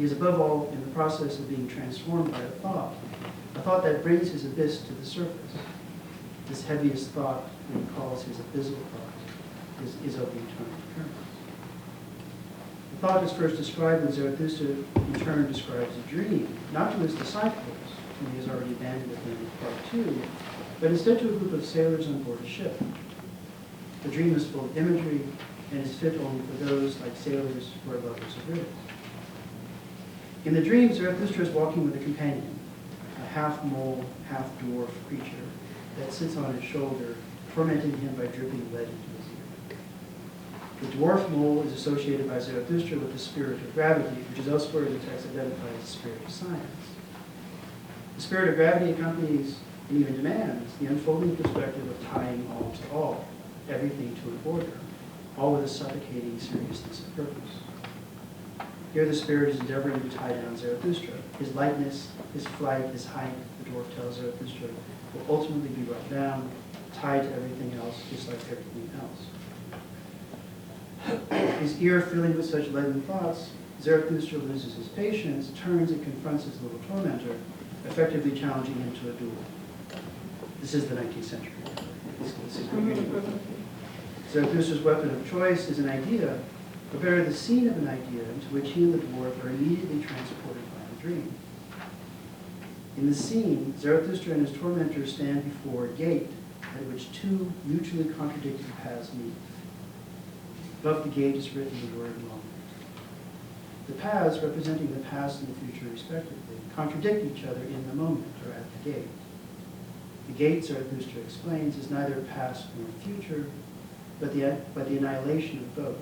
He is above all in the process of being transformed by a thought that brings his abyss to the surface. This heaviest thought, when he calls his abyssal thought, is of the eternal occurrence. The thought is first described when Zarathustra in turn describes a dream, not to his disciples, whom he has already abandoned at the end of part 2, but instead to a group of sailors on board a ship. The dream is full of imagery and is fit only for those, like sailors, who are lovers of riddles. In the dream, Zarathustra is walking with a companion, a half-mole, half-dwarf creature that sits on his shoulder, tormenting him by dripping lead into his ear. The dwarf mole is associated by Zarathustra with the spirit of gravity, which is elsewhere in the text identified as the spirit of science. The spirit of gravity accompanies and even demands the unfolding perspective of tying all to all, everything to an order, all with a suffocating seriousness of purpose. Here the spirit is endeavoring to tie down Zarathustra. His lightness, his flight, his height, the dwarf tells Zarathustra, will ultimately be brought down, tied to everything else, just like everything else. His ear filling with such leaden thoughts, Zarathustra loses his patience, turns and confronts his little tormentor, effectively challenging him to a duel. This is the 19th century. Zarathustra's weapon of choice is an idea, or better, the scene of an idea into which he and the dwarf are immediately transported by the dream. In the scene, Zarathustra and his tormentor stand before a gate at which two mutually contradicting paths meet. Above the gate is written the word moment. The paths, representing the past and the future respectively, contradict each other in the moment, or at the gate. The gate, Zarathustra explains, is neither past nor future, but the annihilation of both.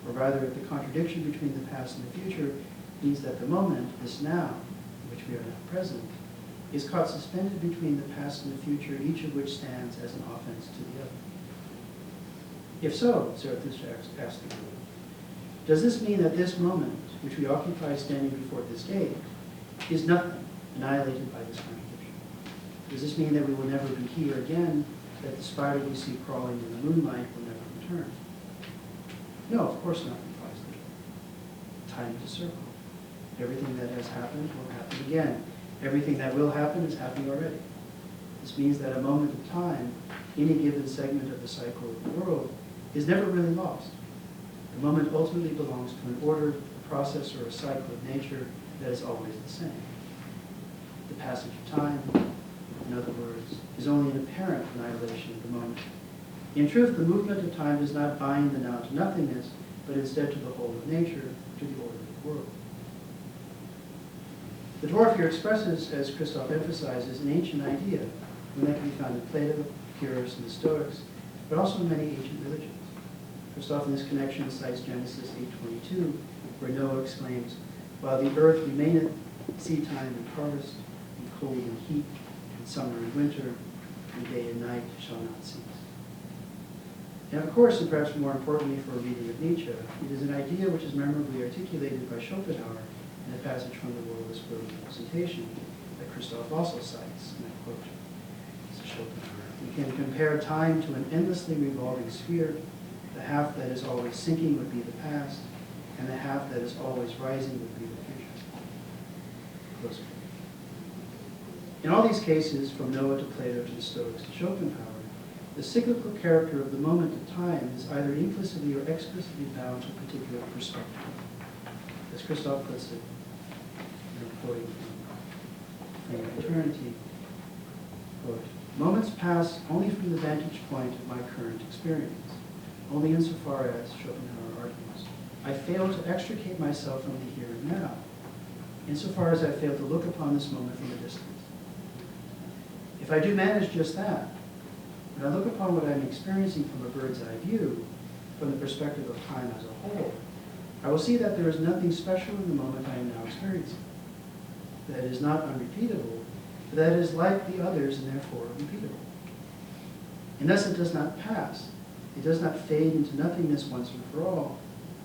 Or rather, the contradiction between the past and the future means that the moment, this now, in which we are now present, is caught suspended between the past and the future, each of which stands as an offense to the other. If so, Zarathustra asked the group, does this mean that this moment, which we occupy standing before this gate, is nothing, annihilated by this contradiction? Does this mean that we will never be here again, that the spider we see crawling in the moonlight will never return? No, of course not, replies the dwarf. Time is a circle. Everything that has happened will happen again. Everything that will happen is happening already. This means that a moment of time, any given segment of the cycle of the world, is never really lost. The moment ultimately belongs to an order, a process, or a cycle of nature that is always the same. The passage of time, in other words, is only an apparent annihilation of the moment. In truth, the movement of time does not bind the now to nothingness, but instead to the whole of nature, to the order of the world. The dwarf here expresses, as Krzysztof emphasizes, an ancient idea, one that can be found in Plato, Pyrrhus, and the Stoics, but also in many ancient religions. Krzysztof in this connection cites Genesis 8:22, where Noah exclaims, while the earth remaineth, seedtime and harvest, and cold and heat, and summer and winter, and day and night shall not cease. And of course, and perhaps more importantly for a reading of Nietzsche, it is an idea which is memorably articulated by Schopenhauer in a passage from The World as World Representation that Krzysztof also cites, and I quote, this is Schopenhauer, we can compare time to an endlessly revolving sphere. The half that is always sinking would be the past, and the half that is always rising would be the future. Close quote. In all these cases, from Noah to Plato to the Stoics to Schopenhauer, the cyclical character of the moment of time is either implicitly or explicitly bound to a particular perspective. As Krzysztof puts it, quoting from Eternity, quote, moments pass only from the vantage point of my current experience, only insofar as, Schopenhauer argues, I fail to extricate myself from the here and now, insofar as I fail to look upon this moment from a distance. If I do manage just that, when I look upon what I'm experiencing from a bird's eye view, from the perspective of time as a whole, I will see that there is nothing special in the moment I am now experiencing. That is not unrepeatable, but that is like the others and therefore repeatable. And thus it does not pass. It does not fade into nothingness once and for all.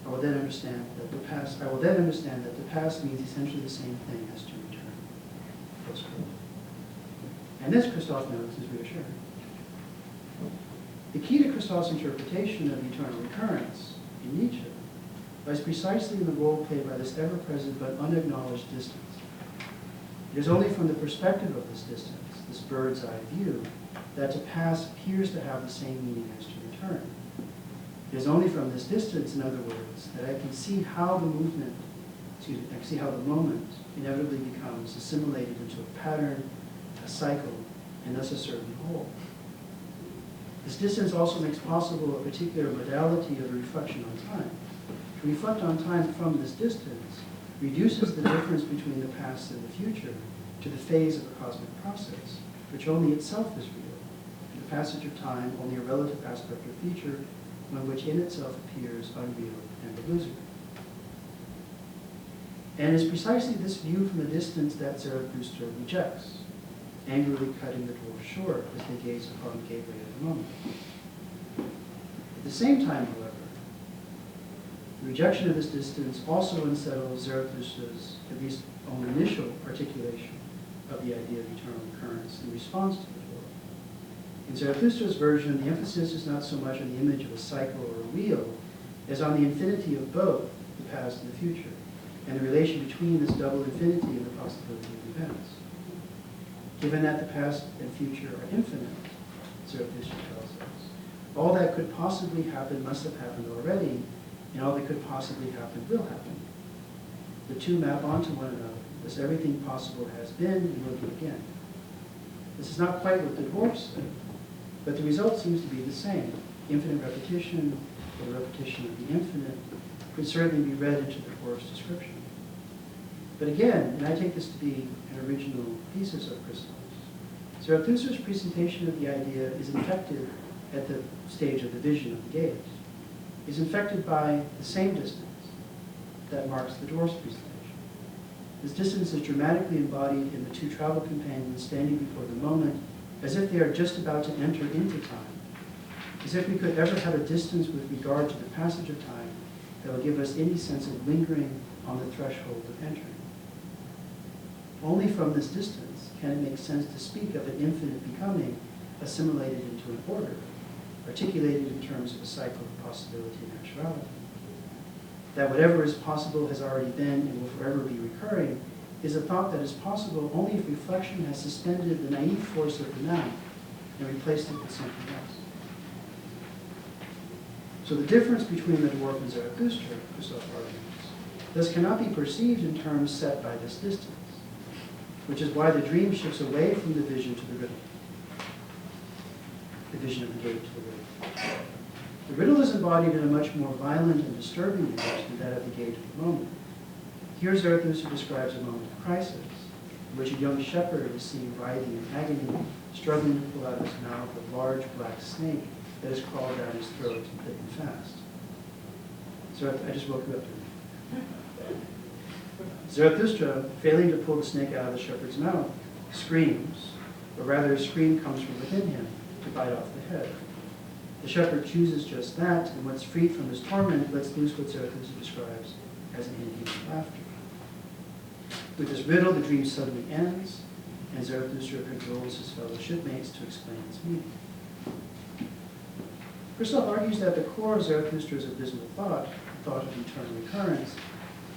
I will then understand that the past means essentially the same thing as to return. Close quote. And this, Krzysztof notes, is reassuring. The key to Krzysztof's interpretation of eternal recurrence in Nietzsche lies precisely in the role played by this ever-present but unacknowledged distance. It is only from the perspective of this distance, this bird's-eye view, that to pass appears to have the same meaning as to return. It is only from this distance, in other words, that I can see how the moment inevitably becomes assimilated into a pattern, a cycle, and thus a certain whole. This distance also makes possible a particular modality of reflection on time. To reflect on time from this distance reduces the difference between the past and the future to the phase of a cosmic process, which only itself is real, and the passage of time only a relative aspect or feature, one which in itself appears unreal and illusory. And it is precisely this view from a distance that Zarathustra rejects, angrily cutting the dwarf short as they gaze upon the gateway of the moment. At the same time, however, the rejection of this distance also unsettles Zarathustra's, at least own initial articulation of the idea of eternal recurrence in response to the dwarf. In Zarathustra's version, the emphasis is not so much on the image of a cycle or a wheel as on the infinity of both the past and the future, and the relation between this double infinity and the possibility of events. Given that the past and future are infinite, Zarathustra tells us, all that could possibly happen must have happened already, and all that could possibly happen will happen. The two map onto one another, thus everything possible has been and will be again. This is not quite what the dwarfs say, but the result seems to be the same. Infinite repetition, or the repetition of the infinite, could certainly be read into the dwarf's description. But again, and I take this to be an original thesis of Krzysztof's, Zarathustra's presentation of the idea is infected at the stage of the vision of the gaze, is infected by the same distance that marks the dwarf's presentation. This distance is dramatically embodied in the two travel companions standing before the moment as if they are just about to enter into time, as if we could ever have a distance with regard to the passage of time that will give us any sense of lingering on the threshold of entering. Only from this distance can it make sense to speak of an infinite becoming assimilated into an order, articulated in terms of a cycle of possibility and actuality. That whatever is possible has already been and will forever be recurring is a thought that is possible only if reflection has suspended the naive force of the now and replaced it with something else. So the difference between the dwarf and Zarathustra, Krzysztof argues, thus cannot be perceived in terms set by this distance, which is why the dream shifts away from the vision to the riddle, the vision of the gate to the riddle. The riddle is embodied in a much more violent and disturbing image than that of the gate of the moment. Here Zarathustra describes a moment of crisis, in which a young shepherd is seen writhing in agony, struggling to pull out of his mouth a large black snake that has crawled down his throat and bitten fast. I just woke you up to it. Zarathustra, failing to pull the snake out of the shepherd's mouth, screams, or rather a scream comes from within him to bite off the head. The shepherd chooses just that, and once freed from his torment, lets loose what Zarathustra describes as an inhuman laughter. With this riddle, the dream suddenly ends, and Zarathustra cajoles his fellow shipmates to explain its meaning. Krzysztof argues that the core of Zarathustra's abysmal thought, the thought of eternal recurrence,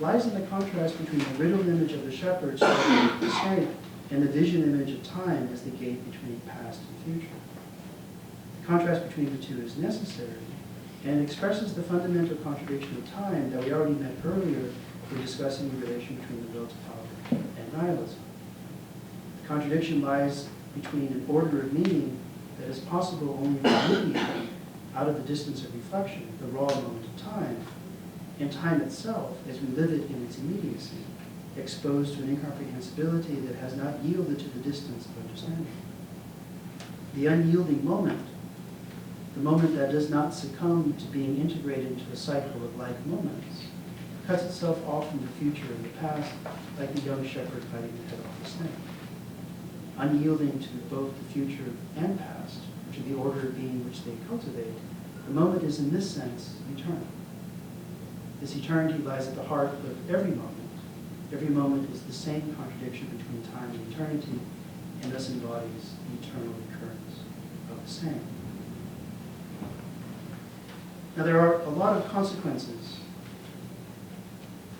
lies in the contrast between the riddled image of the shepherd struggling with the snake and the vision image of time as the gate between past and future. The contrast between the two is necessary and expresses the fundamental contradiction of time that we already met earlier when discussing the relation between the will to power and nihilism. The contradiction lies between an order of meaning that is possible only when looking out of the distance of reflection, the raw moment of time, and time itself as we live it in its immediacy, exposed to an incomprehensibility that has not yielded to the distance of understanding. The unyielding moment, the moment that does not succumb to being integrated into a cycle of like moments, cuts itself off from the future and the past like the young shepherd cutting the head off the snake. Unyielding to both the future and past, which are the order of being which they cultivate, the moment is in this sense eternal. This eternity lies at the heart of every moment. Every moment is the same contradiction between time and eternity, and thus embodies the eternal recurrence of the same. Now there are a lot of consequences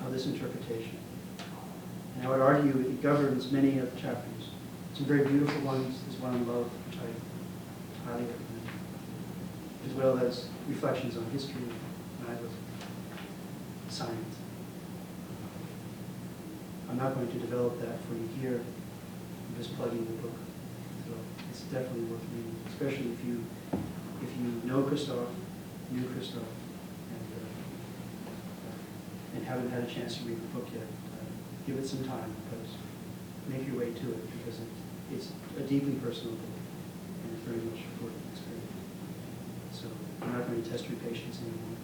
of this interpretation. And I would argue it governs many of the chapters. Some very beautiful ones. There's one on love, which I highly recommend, as well as reflections on history, neither science. I'm not going to develop that for you here. I'm just plugging the book. So it's definitely worth reading, especially if you know Krzysztof, knew Krzysztof, and haven't had a chance to read the book yet. Give it some time, because make your way to it, because it's a deeply personal book, and it's very much a important experience. So I'm not going to test your patience anymore.